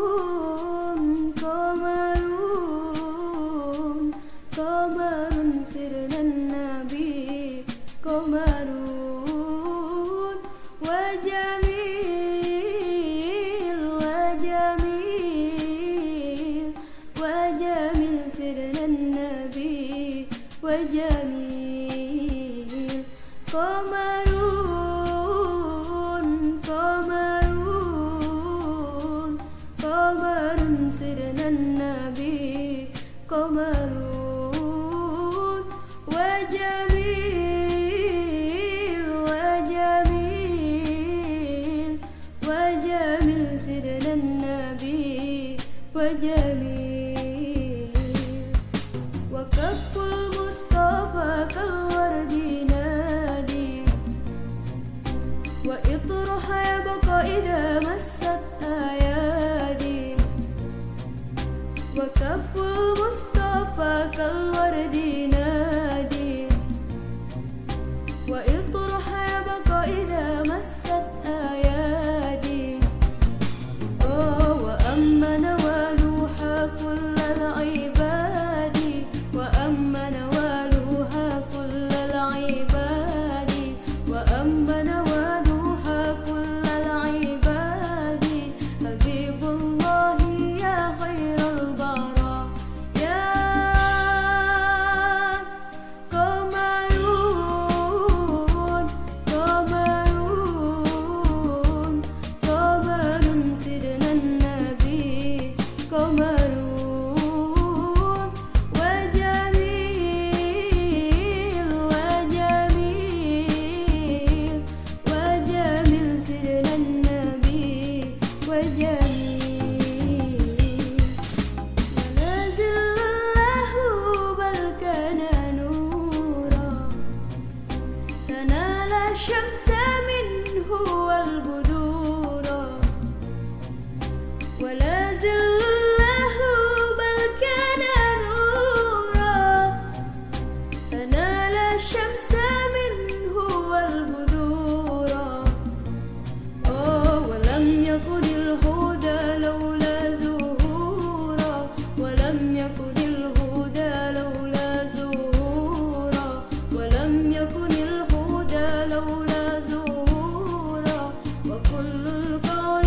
قمرون قمرون قمر سرنا النبي قمرون وجميل وجميل وجميل سرنا النبي وجميل قمرون قمرون قمر سرنا النبي قمرون وجميل وجميل وجميل سرنا النبي وجميل وكف المصطفى كالورد نادي وإطرها يبقى إذا مست أيادي وكف المصطفى كالورد نادي وإطرها يبقى إذا مست أيادي وأما نوالوها كل العباد وأما نوالوها كل العباد وأما نوالوها كل العباد حبيب الله يا خير البراء يا قمرون قمرون قمر سيدنا النبي قمرون وجميل وجميل وجميل سيدنا النبي وجميل ونازل الله بل كان نورا تنال الشمس منه والبدورا ولا زل الله بل كان نورا تنال الشمس منه والبدورا ولم يكن الهدى لولا زهورا ولم يكن الهدى لولا زهورا ولم يكن الهدى لولا زهورا وكل الكون